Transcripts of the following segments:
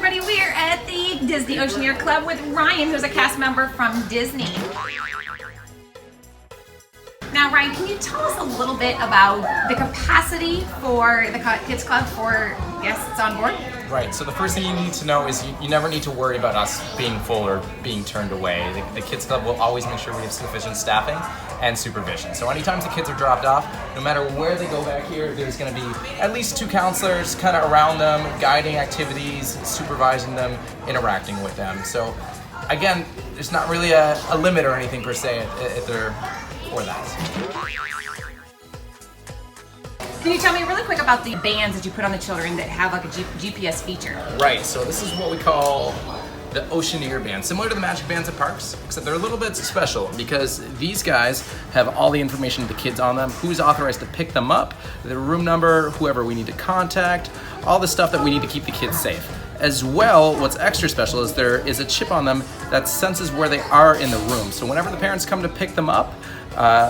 everybody, we're at the Disney Oceaneers Club with Ryan, who's a cast member from Disney. Now Ryan, can you tell us a little bit about the capacity for the Kids Club for guests on board? Right, so the first thing you need to know is you never need to worry about us being full or being turned away. The Kids Club will always make sure we have sufficient staffing and supervision. So anytime the kids are dropped off, no matter where they go back here, there's going to be at least 2 counselors kind of around them, guiding activities, supervising them, interacting with them. So again, there's not really a limit or anything per se if they're for that. Can you tell me really quick about the bands that you put on the children that have like a GPS feature? Right, so this is what we call the Oceaneer band, similar to the magic bands at parks, except they're a little bit special because these guys have all the information of the kids on them, who's authorized to pick them up, their room number, whoever we need to contact, all the stuff that we need to keep the kids safe. As well, what's extra special is there is a chip on them that senses where they are in the room. So whenever the parents come to pick them up,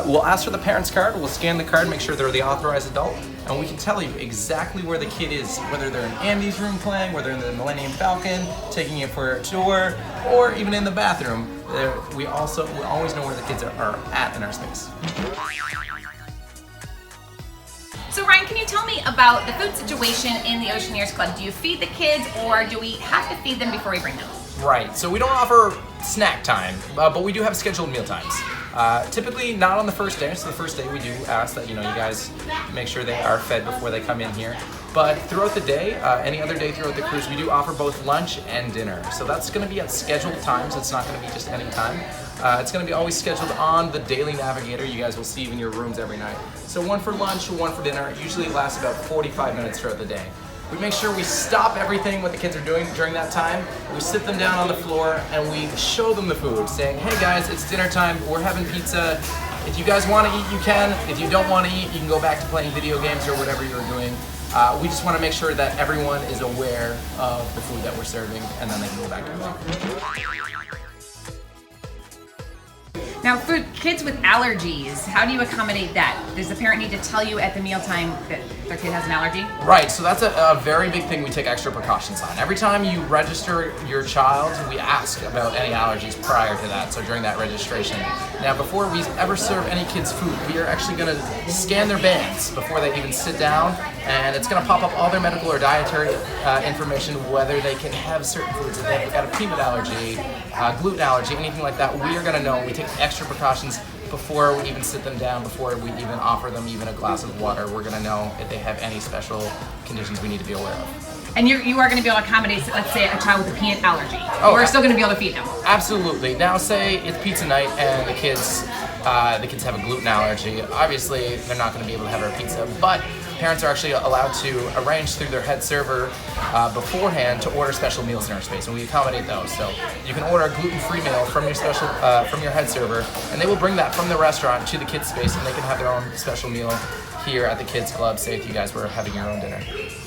we'll ask for the parent's card, we'll scan the card, make sure they're the authorized adult, and we can tell you exactly where the kid is, whether they're in Andy's room playing, whether they're in the Millennium Falcon, taking it for a tour, or even in the bathroom. We always know where the kids are at in our space. So Ryan, can you tell me about the food situation in the Oceaneers Club? Do you feed the kids or do we have to feed them before we bring them? Right, so we don't offer snack time, but we do have scheduled meal times. Typically not on the first day, so the first day we do ask that you guys make sure they are fed before they come in here. But throughout the day, any other day throughout the cruise, we do offer both lunch and dinner. So that's going to be at scheduled times, it's not going to be just any time. It's going to be always scheduled on the daily navigator you guys will see in your rooms every night. So one for lunch, one for dinner. It usually lasts about 45 minutes throughout the day. We make sure we stop everything what the kids are doing during that time. We sit them down on the floor and we show them the food, saying, hey guys, it's dinner time, we're having pizza. If you guys want to eat, you can. If you don't want to eat, you can go back to playing video games or whatever you're doing. We just want to make sure that everyone is aware of the food that we're serving and then they can go back to work. Now, for kids with allergies, how do you accommodate that? Does the parent need to tell you at the mealtime that their kid has an allergy? Right, so that's a very big thing we take extra precautions on. Every time you register your child, we ask about any allergies prior to that, so during that registration. Now, before we ever serve any kids food, we are actually going to scan their bands before they even sit down, and it's going to pop up all their medical or dietary information, whether they can have certain foods. If they've got a peanut allergy, gluten allergy, anything like that, we are going to know. We take extra precautions before we even sit them down, before we even offer them even a glass of water. We're going to know if they have any special conditions we need to be aware of. And you are going to be able to accommodate, let's say, a child with a peanut allergy. Oh, we're still going to be able to feed them. Absolutely. Now, say it's pizza night and the kids have a gluten allergy. Obviously, they're not going to be able to have our pizza, but parents are actually allowed to arrange through their head server beforehand to order special meals in our space, and we accommodate those. So you can order a gluten-free meal from your head server, and they will bring that from the restaurant to the kids' space, and they can have their own special meal here at the Kids Club, say if you guys were having your own dinner.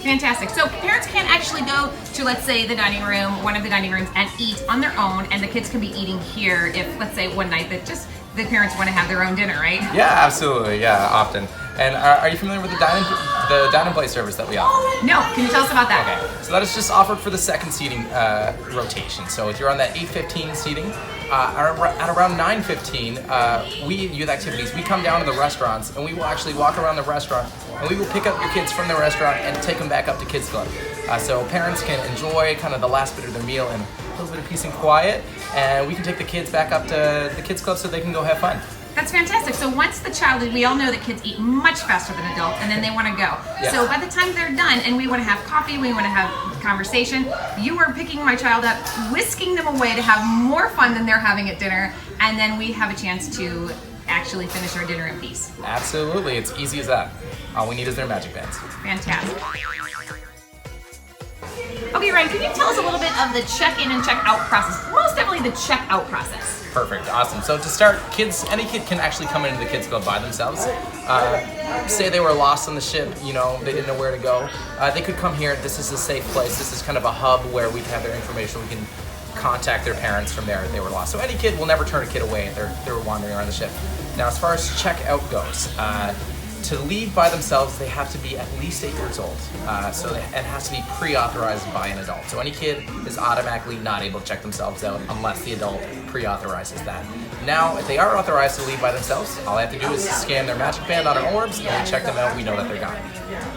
Fantastic. So parents can actually go to, let's say, the dining room, one of the dining rooms, and eat on their own, and the kids can be eating here if, let's say, one night that just the parents want to have their own dinner, right? Yeah, absolutely. Yeah, often. And are you familiar with the dine and play service that we offer? No. Can you tell us about that? Okay. So that is just offered for the second seating rotation. So if you're on that 8:15 seating, at around 9:15, we youth activities, we come down to the restaurants and we will actually walk around the restaurant and we will pick up your kids from the restaurant and take them back up to Kids Club. So parents can enjoy kind of the last bit of their meal in a little bit of peace and quiet, and we can take the kids back up to the Kids Club so they can go have fun. That's fantastic. So once the child, we all know that kids eat much faster than adults, and then they want to go. Yeah. So by the time they're done, and we want to have coffee, we want to have conversation, you are picking my child up, whisking them away to have more fun than they're having at dinner, and then we have a chance to actually finish our dinner in peace. Absolutely. It's easy as that. All we need is their magic bands. Fantastic. Okay, Ryan, can you tell us a little bit of the check-in and check-out process? Most definitely the check-out process. Perfect, awesome. So to start, any kid can actually come into the Kids Club by themselves. Say they were lost on the ship, they didn't know where to go. They could come here. This is a safe place. This is kind of a hub where we can have their information. We can contact their parents from there if they were lost. So any kid will never turn a kid away if they're wandering around the ship. Now, as far as check-out goes, to leave by themselves, they have to be at least 8 years old. It has to be pre-authorized by an adult. So any kid is automatically not able to check themselves out unless the adult pre-authorizes that. Now, if they are authorized to leave by themselves, all I have to do is scan their magic band on our orbs, and we check them out, we know that they're gone.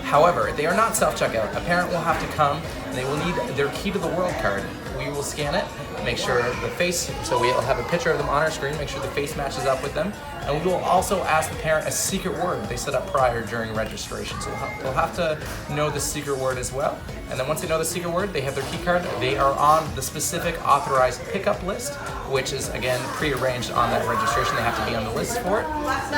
However, if they are not self-checkout, a parent will have to come, and they will need their key to the world card. We will scan it, make sure the face, so we'll have a picture of them on our screen, make sure the face matches up with them, and we will also ask the parent a secret word they set up prior during registration. So they'll have to know the secret word as well. And then once they know the secret word, they have their key card, they are on the specific authorized pickup list, which is again pre-arranged on that registration. They have to be on the list for it.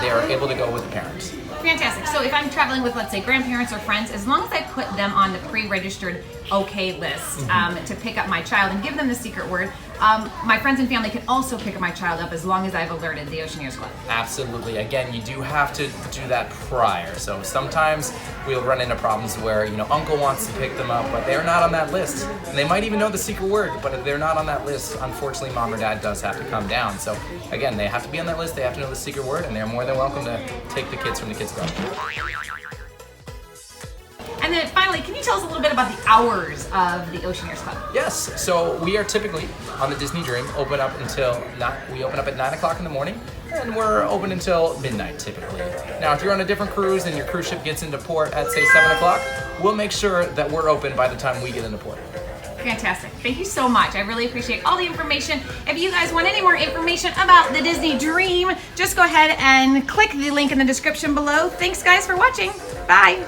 They are able to go with the parents. Fantastic. So if I'm traveling with, let's say, grandparents or friends, as long as I put them on the pre-registered OK list to pick up my child and give them the secret word, my friends and family can also pick my child up as long as I've alerted the Oceaneers Club. Absolutely. Again, you do have to do that prior. So sometimes we'll run into problems where, uncle wants to pick them up, but they're not on that list. And they might even know the secret word, but if they're not on that list, unfortunately, mom or dad does have to come down. So again, they have to be on that list, they have to know the secret word, and they're more than welcome to take the kids from the Kids Club. And then finally, can you tell us a little bit about the hours of the Oceaneers Club? Yes, so we are typically on the Disney Dream open up at 9 o'clock in the morning, and we're open until midnight typically. Now, if you're on a different cruise and your cruise ship gets into port at say 7 o'clock, we'll make sure that we're open by the time we get into port. Fantastic. Thank you so much. I really appreciate all the information. If you guys want any more information about the Disney Dream, just go ahead and click the link in the description below. Thanks guys for watching. Bye.